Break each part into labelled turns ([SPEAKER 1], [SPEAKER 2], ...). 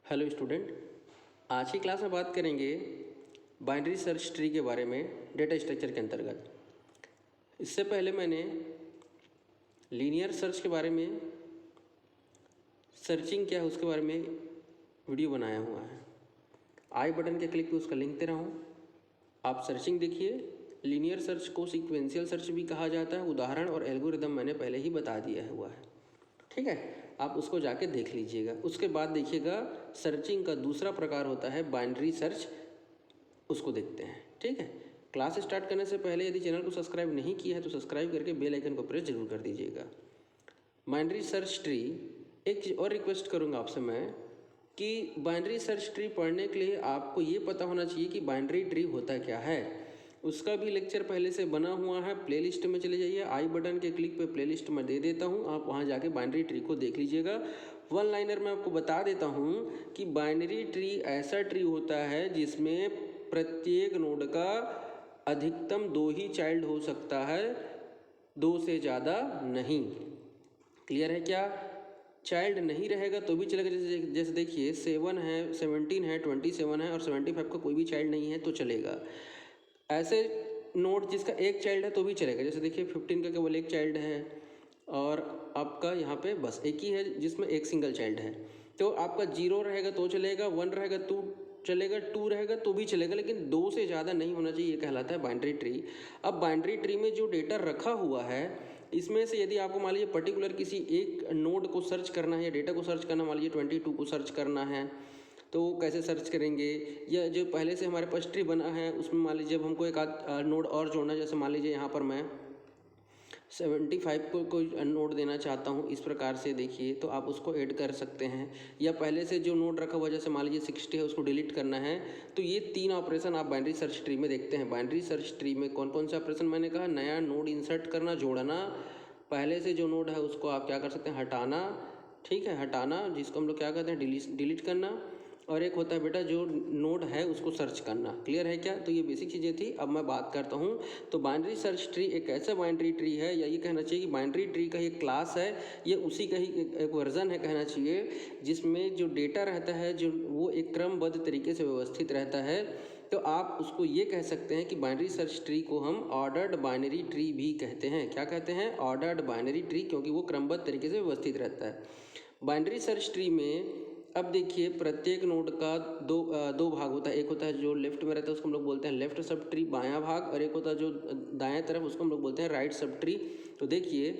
[SPEAKER 1] Hello student, आज की class में बात करेंगे बाइनरी सर्च ट्री के बारे में डेटा स्ट्रक्चर के अंतर्गत। इससे पहले मैंने लीनियर सर्च के बारे में, सर्चिंग क्या है उसके बारे में वीडियो बनाया हुआ है। आई बटन के क्लिक पे उसका लिंक दे रहा हूँ, आप सर्चिंग देखिए। लीनियर सर्च को सीक्वेंशियल सर्च भी कहा जाता है। उदाहरण और एल्गोरिदम मैंने पहले ही बता दिया हुआ है, ठीक है। आप उसको जाके देख लीजिएगा। उसके बाद देखिएगा सर्चिंग का दूसरा प्रकार होता है बाइनरी सर्च, उसको देखते हैं, ठीक है। क्लास स्टार्ट करने से पहले यदि चैनल को सब्सक्राइब नहीं किया है तो सब्सक्राइब करके बेल आइकन को प्रेस जरूर कर दीजिएगा। बाइनरी सर्च ट्री, एक चीज़ और रिक्वेस्ट करूंगा आपसे मैं कि बाइनरी सर्च ट्री पढ़ने के लिए आपको ये पता होना चाहिए कि बाइनरी ट्री होता क्या है। उसका भी लेक्चर पहले से बना हुआ है, प्लेलिस्ट में चले जाइए। आई बटन के क्लिक पे प्लेलिस्ट में दे देता हूँ, आप वहाँ जाके बाइनरी ट्री को देख लीजिएगा। वन लाइनर में आपको बता देता हूँ कि बाइनरी ट्री ऐसा ट्री होता है जिसमें प्रत्येक नोड का अधिकतम 2 ही चाइल्ड हो सकता है, 2 से ज़्यादा नहीं। क्लियर है क्या? चाइल्ड नहीं रहेगा तो भी चलेगा। जैसे देखिए 7 है, 17 है, 27 है और 75 का कोई भी चाइल्ड नहीं है तो चलेगा। ऐसे नोड जिसका एक चाइल्ड है तो भी चलेगा। जैसे देखिए 15 का केवल एक चाइल्ड है और आपका यहाँ पे बस एक ही है जिसमें एक सिंगल चाइल्ड है, तो आपका 0 रहेगा तो चलेगा, 1 रहेगा तो चलेगा, 2 रहेगा तो भी चलेगा, लेकिन 2 से ज़्यादा नहीं होना चाहिए। ये कहलाता है बाइनरी ट्री। अब बाइनरी ट्री में जो डेटा रखा हुआ है, इसमें से यदि आपको मान लीजिए पर्टिकुलर किसी एक नोड को सर्च करना है या डेटा को सर्च करना, मान लीजिए 22 को सर्च करना है, तो कैसे सर्च करेंगे? या जो पहले से हमारे पास ट्री बना है उसमें मान लीजिए जब हमको एक आध नोड और जोड़ना है, जैसे मान लीजिए यहाँ पर मैं 75 को कोई नोड देना चाहता हूँ, इस प्रकार से देखिए तो आप उसको ऐड कर सकते हैं। या पहले से जो नोड रखा हुआ जैसे मान लीजिए 60 है, उसको डिलीट करना है, तो ये 3 ऑपरेशन आप बाइनरी सर्च ट्री में देखते हैं। बाइनरी सर्च ट्री में कौन कौन से ऑपरेशन मैंने कहा? नया नोड इंसर्ट करना, जोड़ना, पहले से जो नोड है उसको आप क्या कर सकते हैं? हटाना, ठीक है, हटाना, जिसको हम लोग क्या कहते हैं? डिलीट करना। और एक होता है बेटा जो नोड है उसको सर्च करना। क्लियर है क्या? तो ये बेसिक चीज़ें थी। अब मैं बात करता हूँ। तो बाइनरी सर्च ट्री एक ऐसा बाइनरी ट्री है, या ये कहना चाहिए कि बाइनरी ट्री का ये क्लास है, ये उसी का ही एक वर्जन है कहना चाहिए, जिसमें जो डेटा रहता है जो वो एक क्रमबद्ध तरीके से व्यवस्थित रहता है। तो आप उसको ये कह सकते हैं कि बाइनरी सर्च ट्री को हम ऑर्डर्ड बाइनरी ट्री भी कहते हैं। क्या कहते हैं? ऑर्डर्ड बाइनरी ट्री, क्योंकि वो क्रमबद्ध तरीके से व्यवस्थित रहता है। बाइनरी सर्च ट्री में अब देखिए प्रत्येक नोड का दो भाग होता है। एक होता है जो लेफ्ट में रहता है उसको हम लोग बोलते हैं लेफ्ट सब ट्री, बायां भाग, और एक होता है जो दाएं तरफ, उसको हम लोग बोलते हैं राइट सब ट्री। तो देखिए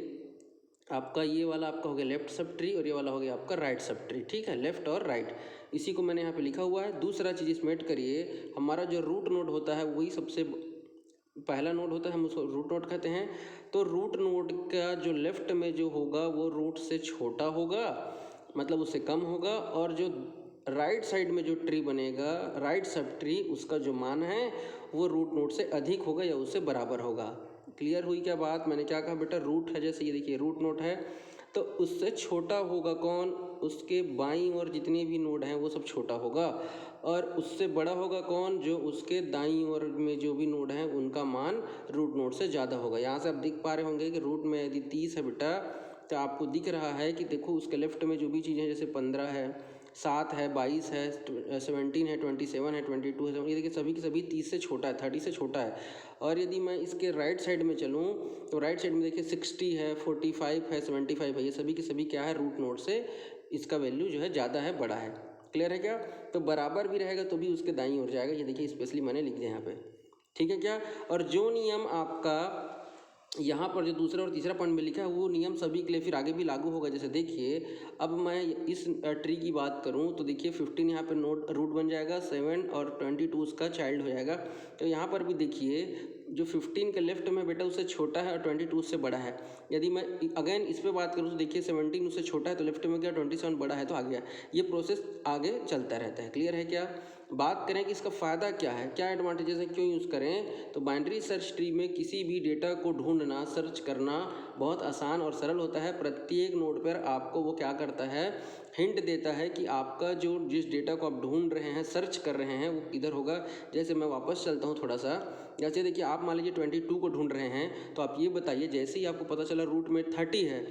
[SPEAKER 1] आपका ये वाला आपका हो गया लेफ्ट सब ट्री और ये वाला हो गया आपका राइट सब ट्री, ठीक है, लेफ्ट और राइट, इसी को मैंने यहाँ पे लिखा हुआ है। दूसरा चीज़ इसमें ऐड करिए, हमारा जो रूट नोड होता है वही सबसे पहला नोड होता है, हम उसको रूट नोड कहते हैं। तो रूट नोड का जो लेफ्ट में जो होगा वो रूट से छोटा होगा, मतलब उससे कम होगा, और जो राइट साइड में जो ट्री बनेगा, राइट सब ट्री, उसका जो मान है वो रूट नोड से अधिक होगा या उससे बराबर होगा। क्लियर हुई क्या बात? मैंने क्या कहा बेटा? रूट है, जैसे ये देखिए रूट नोड है, तो उससे छोटा होगा कौन? उसके बाईं ओर जितने भी नोड हैं वो सब छोटा होगा, और उससे बड़ा होगा कौन? जो उसके दाईं ओर में जो भी नोड हैं उनका मान रूट नोड से ज़्यादा होगा। यहाँ से आप देख पा रहे होंगे कि रूट में यदि 30 है बेटा, तो आपको दिख रहा है कि देखो उसके लेफ्ट में जो भी चीज़ें हैं, जैसे 15 है, 7 है, 22 है, 17 है, 27 है, 22 है, ये देखिए सभी की सभी 30 से छोटा है, 30 से छोटा है। और यदि मैं इसके राइट साइड में चलूँ तो राइट साइड में देखिए 60 है, 45 है, 75 है, ये सभी की सभी क्या है? रूट नोड से इसका वैल्यू जो है ज़्यादा है, बड़ा है। क्लियर है क्या? तो बराबर भी रहेगा तो भी उसके दाईं ओर जाएगा, ये देखिए स्पेशली मैंने लिख दिया यहाँ पे, ठीक है क्या? और जो नियम आपका यहाँ पर जो दूसरा और तीसरा पॉइंट में लिखा है वो नियम सभी के लिए फिर आगे भी लागू होगा। जैसे देखिए अब मैं इस ट्री की बात करूँ तो देखिए 15 यहाँ पे नोड रूट बन जाएगा, 7 और 22 उसका चाइल्ड हो जाएगा। तो यहाँ पर भी देखिए जो 15 के लेफ्ट में बेटा उससे छोटा है और 22 उससे बड़ा है। यदि मैं अगेन इस पर बात करूँ तो देखिए 17 उससे छोटा है तो लेफ्ट में गया, 27 बड़ा है तो आ गया। ये प्रोसेस आगे चलता रहता है। क्लियर है क्या? बात करें कि इसका फ़ायदा क्या है, क्या एडवांटेजेस है, क्यों यूज़ करें, तो बाइनरी सर्च ट्री में किसी भी डेटा को ढूंढना, सर्च करना बहुत आसान और सरल होता है। प्रत्येक नोड पर आपको वो क्या करता है? हिंट देता है कि आपका जो जिस डेटा को आप ढूंढ रहे हैं, सर्च कर रहे हैं, वो किधर होगा। जैसे मैं वापस चलता हूँ थोड़ा सा, जैसे देखिए आप मान लीजिए 22 को ढूंढ रहे हैं, तो आप ये बताइए जैसे ही आपको पता चला रूट में 30 है,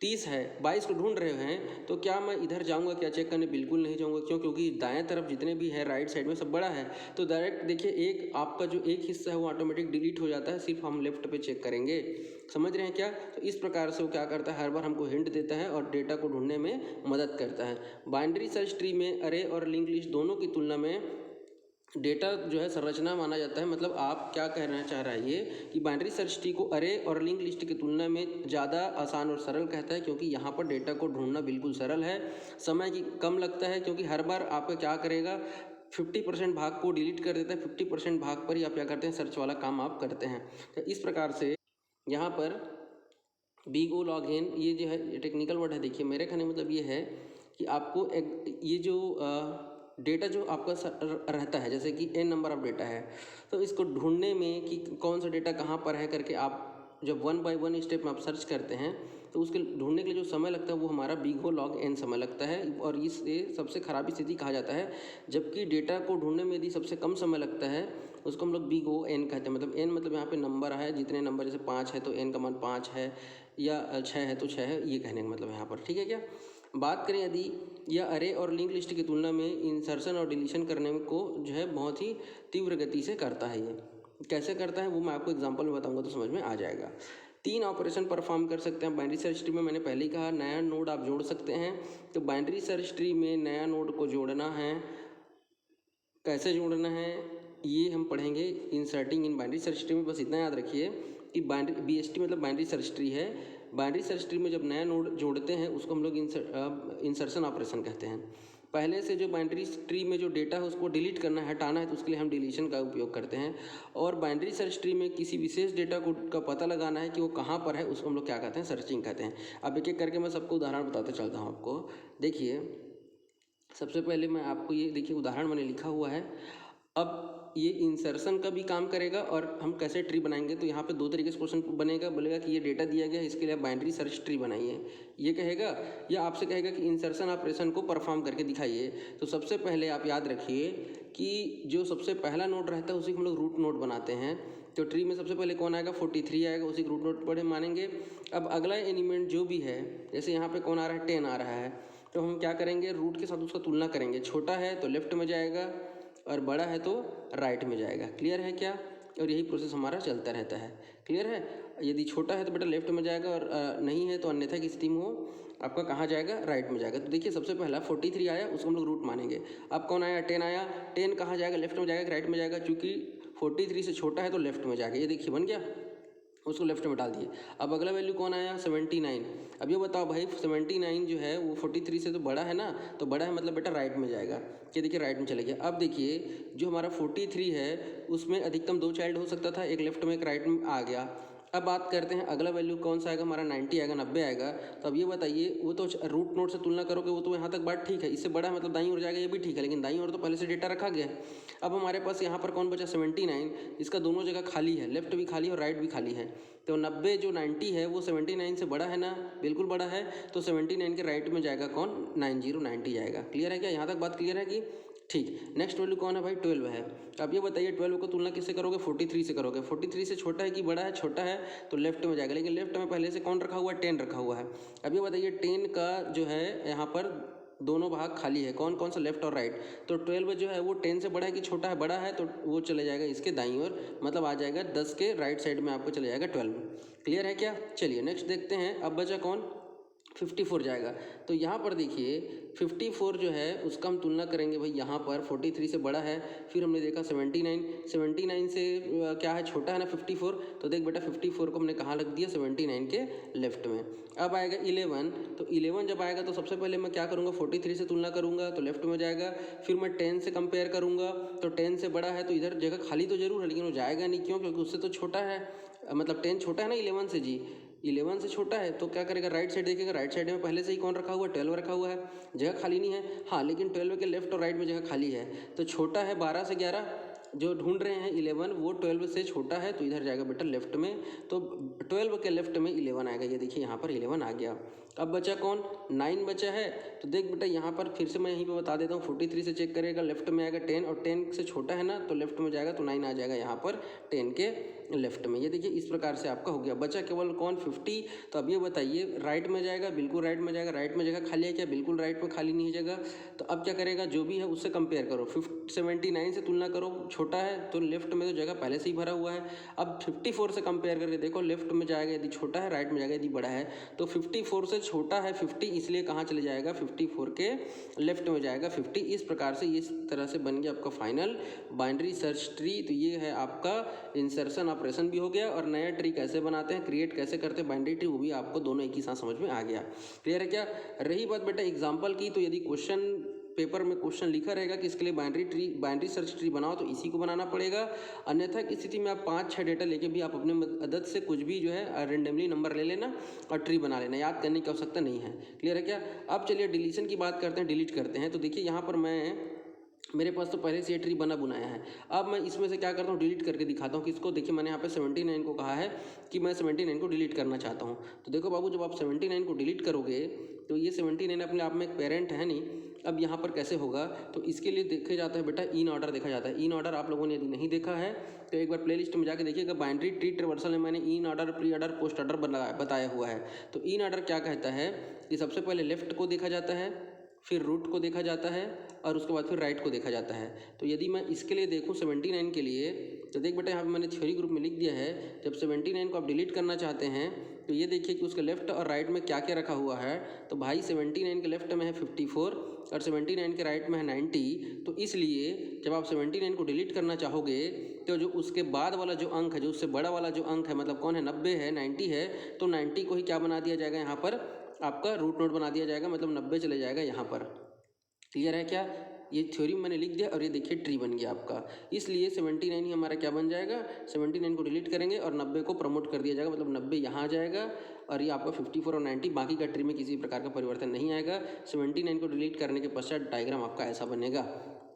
[SPEAKER 1] 30 है, 22 को ढूंढ रहे हैं, तो क्या मैं इधर जाऊंगा क्या चेक करने? बिल्कुल नहीं जाऊंगा। क्यों? क्योंकि दाएं तरफ जितने भी है राइट साइड में सब बड़ा है, तो डायरेक्ट देखिए एक आपका जो एक हिस्सा है वो ऑटोमेटिक डिलीट हो जाता है, सिर्फ हम लेफ्ट पे चेक करेंगे। समझ रहे हैं क्या? तो इस प्रकार से वो क्या करता है, हर बार हमको हिंट देता है और डेटा को ढूंढने में मदद करता है। बाइनरी सर्च ट्री में अरे और लिंक लिस्ट दोनों की तुलना में डेटा जो है संरचना माना जाता है। मतलब आप क्या कहना चाह रहा है ये कि बाइनरी सर्च ट्री को अरे और लिंक लिस्ट की तुलना में ज़्यादा आसान और सरल कहता है, क्योंकि यहाँ पर डेटा को ढूंढना बिल्कुल सरल है, समय की कम लगता है, क्योंकि हर बार आपका क्या करेगा 50% भाग को डिलीट कर देता है, 50% भाग पर ही आप क्या करते हैं, सर्च वाला काम आप करते हैं। तो इस प्रकार से यहाँ पर बिग ओ लॉग एन ये जो है टेक्निकल वर्ड है। देखिए मेरे कहने मतलब ये है कि आपको ये जो डेटा जो आपका रहता है, जैसे कि n नंबर ऑफ डेटा है, तो इसको ढूंढने में कि कौन सा डेटा कहाँ पर है करके आप जब 1 बाय 1 स्टेप में आप सर्च करते हैं, तो उसके ढूंढने के लिए जो समय लगता है वो हमारा बिग ओ लॉग n समय लगता है। और इसे सबसे खराबी स्थिति कहा जाता है। जबकि डेटा को ढूंढने में यदि सबसे कम समय लगता है उसको हम लोग बिग ओ n कहते हैं। मतलब n मतलब यहाँ पे नंबर है, जितने नंबर, जैसे 5 है तो n का मान 5 है, या 6 है तो 6 है, ये कहने का मतलब यहाँ पर। ठीक है क्या? बात करें यदि यह अरे और लिंक लिस्ट की तुलना में इंसर्शन और डिलीशन करने को जो है बहुत ही तीव्र गति से करता है। ये कैसे करता है वो मैं आपको एग्जांपल में बताऊंगा तो समझ में आ जाएगा। 3 ऑपरेशन परफॉर्म कर सकते हैं बाइनरी सर्च ट्री में। मैंने पहले ही कहा नया नोड आप जोड़ सकते हैं। तो बाइनरी सर्च ट्री में नया नोड को जोड़ना है, कैसे जोड़ना है ये हम पढ़ेंगे inserting in binary search tree में। बस इतना याद रखिए कि बाइनरी BST मतलब बाइनरी सर्च ट्री है। बाइनरी सर्च ट्री में जब नया नोड जोड़ते हैं उसको हम लोग इंसर्शन ऑपरेशन कहते हैं। पहले से जो बाइनरी ट्री में जो डेटा है उसको डिलीट करना है, हटाना है, तो उसके लिए हम डिलीशन का उपयोग करते हैं। और बाइनरी सर्च ट्री में किसी विशेष डेटा को का पता लगाना है कि वो कहाँ पर है, उसको हम लोग क्या कहते हैं, सर्चिंग कहते हैं। अब एक एक करके मैं सबको उदाहरण बताते चलता हूँ आपको। देखिए सबसे पहले मैं आपको ये देखिए उदाहरण मैंने लिखा हुआ है। अब ये इंसर्शन का भी काम करेगा और हम कैसे ट्री बनाएंगे, तो यहाँ पे 2 तरीके से क्वेश्चन बनेगा। बोलेगा कि ये डेटा दिया गया है, इसके लिए आप बाइनरी सर्च ट्री बनाइए, ये कहेगा, या आपसे कहेगा कि इंसर्शन ऑपरेशन को परफॉर्म करके दिखाइए। तो सबसे पहले आप याद रखिए कि जो सबसे पहला नोड रहता है उसी को हम लोग रूट नोड बनाते हैं। तो ट्री में सबसे पहले कौन आएगा, 43 आएगा, उसी को रूट नोड पर मानेंगे। अब अगला एलिमेंट जो भी है, जैसे यहाँ पे कौन आ रहा है, 10 आ रहा है, तो हम क्या करेंगे, रूट के साथ उसका तुलना करेंगे। छोटा है तो लेफ्ट में जाएगा और बड़ा है तो राइट में जाएगा। क्लियर है क्या? और यही प्रोसेस हमारा चलता रहता है। क्लियर है? यदि छोटा है तो बेटा लेफ्ट में जाएगा, और नहीं है तो अन्यथा की स्थिति में वो आपका कहाँ जाएगा, राइट में जाएगा। तो देखिए सबसे पहला 43 आया, उसको हम लोग रूट मानेंगे। अब कौन आया, 10 आया, 10 कहाँ जाएगा, लेफ्ट में जाएगा, राइट में जाएगा? चूँकि 43 से छोटा है तो लेफ्ट में जाएगा। ये देखिए बन गया, उसको लेफ्ट में डाल दिए। अब अगला वैल्यू कौन आया, 79। अब ये बताओ भाई 79 जो है वो 43 से तो बड़ा है ना, तो बड़ा है मतलब बेटा राइट में जाएगा। ये देखिए राइट में चले गया। अब देखिए जो हमारा 43 है उसमें अधिकतम 2 चाइल्ड हो सकता था, एक लेफ्ट में एक राइट में आ गया। अब बात करते हैं अगला वैल्यू कौन सा आएगा, हमारा 90 आएगा, 90 आएगा। तो अब ये बताइए, वो तो रूट नोड से तुलना करोगे वो तो यहाँ तक बात ठीक है, इससे बड़ा है मतलब दाईं ओर जाएगा, ये भी ठीक है, लेकिन दाईं ओर तो पहले से डेटा रखा गया है। अब हमारे पास यहाँ पर कौन बचा, 79, इसका दोनों जगह खाली है, लेफ्ट भी खाली है और राइट भी खाली है। तो 90 जो 90 है वो 79 से बड़ा है ना, बिल्कुल बड़ा है, तो 79 के राइट में जाएगा कौन, 90 जाएगा। क्लियर है क्या? यहाँ तक बात क्लियर है कि ठीक। नेक्स्ट वैल्यू कौन है भाई, 12 है। अब ये बताइए 12 को तुलना किससे करोगे, 43 से करोगे। 43 से छोटा है कि बड़ा है, छोटा है, तो लेफ्ट में जाएगा, लेकिन लेफ्ट में पहले से कौन रखा हुआ है, 10 रखा हुआ है। अब ये बताइए 10 का जो है यहाँ पर दोनों भाग खाली है, कौन कौन सा, लेफ्ट और राइट। तो 12 जो है वो 10 से बड़ा है कि छोटा है, बड़ा है, तो वो चले जाएगा इसके दाईं ओर, मतलब आ जाएगा 10 के राइट साइड में आपको चले जाएगा 12। क्लियर है क्या? चलिए नेक्स्ट देखते हैं। अब बचा कौन, 54 जाएगा। तो यहाँ पर देखिए 54 जो है उसका हम तुलना करेंगे भाई, यहाँ पर 43 से बड़ा है, फिर हमने देखा 79 से क्या है, छोटा है ना 54, तो देख बेटा 54 को हमने कहाँ रख दिया, 79 के लेफ्ट में। अब आएगा 11, तो 11 जब आएगा तो सबसे पहले मैं क्या करूँगा, 43 से तुलना करूँगा तो लेफ्ट में जाएगा, फिर मैं 10 से कंपेयर करूँगा, तो 10 से बड़ा है तो इधर जगह खाली तो जरूर है, लेकिन वो जाएगा नहीं, क्यों, क्योंकि उससे तो छोटा है, मतलब 10 छोटा है ना 11 से जी, 11 से छोटा है, तो क्या करेगा, राइट साइड देखेगा, राइट साइड में पहले से ही कौन रखा हुआ है, 12 रखा हुआ है, जगह खाली नहीं है। हाँ लेकिन 12 के लेफ्ट और राइट में जगह खाली है, तो छोटा है 12 से 11, जो ढूंढ रहे हैं 11 वो 12 से छोटा है, तो इधर जाएगा बेटा लेफ्ट में, तो 12 के लेफ्ट में 11 आएगा। ये देखिए यहाँ पर 11 आ गया। अब बचा कौन, 9 बचा है। तो देख बेटा यहाँ पर फिर से मैं यहीं पे बता देता हूँ, 43 से चेक करेगा, लेफ्ट में आएगा 10 और 10 से छोटा है ना तो लेफ्ट में जाएगा, तो 9 आ जाएगा यहाँ पर 10 के लेफ्ट में। ये देखिए इस प्रकार से आपका हो गया। बचा केवल कौन, 50। तो अब ये बताइए राइट में जाएगा, बिल्कुल राइट में जाएगा। राइट में जगह खाली है क्या, बिल्कुल राइट में खाली नहीं है जगह। तो अब क्या करेगा, जो भी है उससे कंपेयर करो, 79 से तुलना करो, छोटा है तो लेफ्ट में तो जगह पहले से ही भरा हुआ है। अब 54 से कंपेयर करके देखो, लेफ्ट में जाएगा यदि छोटा है, राइट में जाएगा यदि बड़ा है। तो 54 से छोटा है 50, इसलिए कहाँ चले जाएगा, 54 के लेफ्ट में जाएगा 50। इस प्रकार से इस तरह से बन गया आपका फाइनल बाइनरी सर्च ट्री। तो ये है आपका इंसर्शन ऑपरेशन भी हो गया, और नया ट्री कैसे बनाते हैं, क्रिएट कैसे करते हैं बाइनरी ट्री, वो भी आपको दोनों एक ही साथ समझ में आ गया। क्लियर है क्या। रही बात बेटा एग्जाम्पल की, तो यदि क्वेश्चन पेपर में क्वेश्चन लिखा रहेगा कि इसके लिए बाइनरी सर्च ट्री बनाओ, तो इसी को बनाना पड़ेगा। अन्यथा की स्थिति में आप 5-6 डेटा लेके भी आप अपने मदद से कुछ भी जो है रेंडमली नंबर ले लेना और ट्री बना लेना, याद करने की आवश्यकता नहीं है। क्लियर है क्या। अब चलिए डिलीशन की बात करते हैं, डिलीट करते हैं। तो देखिए यहाँ पर मेरे पास तो पहले से ये ट्री बना बुनाया है। अब मैं इसमें से क्या करता हूँ, डिलीट करके दिखाता हूँ किसको। देखिए मैंने यहाँ पे 79 को कहा है कि मैं 79 को डिलीट करना चाहता हूँ। तो देखो बाबू, जब आप 79 को डिलीट करोगे तो ये 79 अपने आप में एक पेरेंट है नहीं। अब यहाँ पर कैसे होगा, तो इसके लिए देखा जाता है बेटा इन ऑर्डर देखा जाता है। इन ऑर्डर आप लोगों ने यदि नहीं देखा है तो एक बार प्लेलिस्ट में जाके देखिएगा, बाइनरी ट्री ट्रावर्सल में मैंने in order, pre order, post order बताया हुआ है। तो इन ऑर्डर क्या कहता है कि सबसे पहले लेफ्ट को देखा जाता है, फिर रूट को देखा जाता है, और उसके बाद फिर राइट को देखा जाता है। तो यदि मैं इसके लिए देखूँ 79 के लिए, तो देख बेटा यहाँ पे मैंने थ्योरी ग्रुप में लिख दिया है, जब 79 को आप डिलीट करना चाहते हैं तो ये देखिए कि उसके लेफ्ट और राइट में क्या क्या रखा हुआ है। तो भाई 79 के लेफ्ट में है 54 और 79 के राइट में है 90। तो इसलिए जब आप 79 को डिलीट करना चाहोगे तो जो उसके बाद वाला जो अंक है, जो उससे बड़ा वाला जो अंक है, मतलब कौन है, 90 है, 90 है, तो 90 को ही क्या बना दिया जाएगा, यहाँ पर आपका रूट नोट बना दिया जाएगा, मतलब 90 चले जाएगा यहाँ पर। क्लियर है क्या। ये थ्योरी मैंने लिख दिया और ये देखिए ट्री बन गया आपका। इसलिए 79 ही हमारा क्या बन जाएगा, 79 को डिलीट करेंगे और 90 को प्रमोट कर दिया जाएगा, मतलब 90 यहाँ आ जाएगा और ये आपका 54 और 90, बाकी का ट्री में किसी प्रकार का परिवर्तन नहीं आएगा। 79 को डिलीट करने के पश्चात डायग्राम आपका ऐसा बनेगा।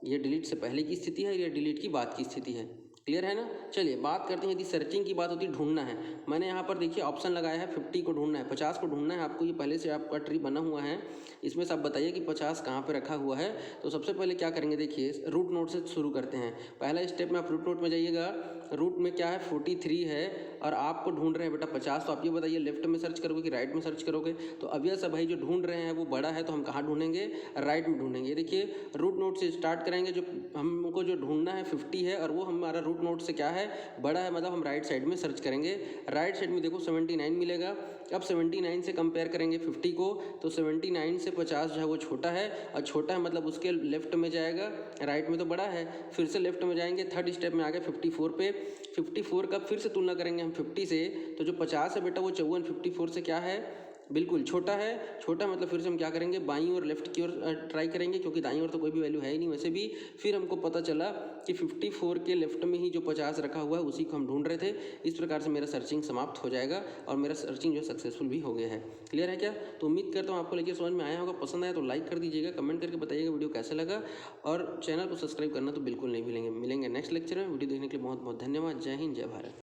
[SPEAKER 1] ये डिलीट से पहले की स्थिति है, ये डिलीट की बाद की स्थिति है। क्लियर है ना। चलिए बात करते हैं, यदि सर्चिंग की बात होती है, ढूंढना है। मैंने यहाँ पर देखिए ऑप्शन लगाया है, 50 को ढूंढना है, 50 को ढूंढना है आपको। ये पहले से आपका ट्री बना हुआ है, इसमें से आप बताइए कि 50 कहाँ पे रखा हुआ है। तो सबसे पहले क्या करेंगे, देखिए रूट नोट से शुरू करते हैं। पहला स्टेप में आप रूट नोट में जाइएगा, रूट में क्या है 43 है और आपको ढूंढ रहे हैं बेटा 50। तो आप ये बताइए लेफ्ट में सर्च करोगे कि राइट में सर्च करोगे। तो अब यह सब भाई जो ढूंढ रहे हैं वो बड़ा है, तो हम कहाँ ढूंढेंगे, राइट में ढूंढेंगे। देखिए रूट नोट से स्टार्ट करेंगे, जो हमको जो ढूंढना है 50 है और वो हमारा रूट नोट से क्या है, बड़ा है, मतलब हम राइट साइड में सर्च करेंगे। राइट साइड में देखो 79 मिलेगा। अब 79 से कंपेयर करेंगे 50 को, तो 79 से 50 जो है वो छोटा है, और छोटा है मतलब उसके लेफ्ट में जाएगा, राइट में तो बड़ा है। फिर से लेफ्ट में जाएंगे, थर्ड स्टेप में आ गए 54 पे। 54 का फिर से तुलना करेंगे हम 50 से, तो जो 50 है बेटा वो 54 54 से क्या है, बिल्कुल छोटा है। छोटा मतलब फिर से हम क्या करेंगे, बाईं और लेफ्ट की ओर ट्राई करेंगे, क्योंकि दाईं ओर तो कोई भी वैल्यू है ही नहीं वैसे भी। फिर हमको पता चला कि 54 के लेफ्ट में ही जो 50 रखा हुआ है उसी को हम ढूंढ रहे थे। इस प्रकार से मेरा सर्चिंग समाप्त हो जाएगा और मेरा सर्चिंग जो सक्सेसफुल भी हो गया है। क्लियर है क्या। तो उम्मीद करता हूँ आपको लेकर समझ में आया होगा। पसंद आया तो लाइक कर दीजिएगा, कमेंट करके बताइएगा वीडियो कैसा लगा, और चैनल को सब्सक्राइब करना तो बिल्कुल नहीं भूलेंगे। मिलेंगे नेक्स्ट लेक्चर में। वीडियो देखने के लिए बहुत बहुत धन्यवाद। जय हिंद, जय भारत।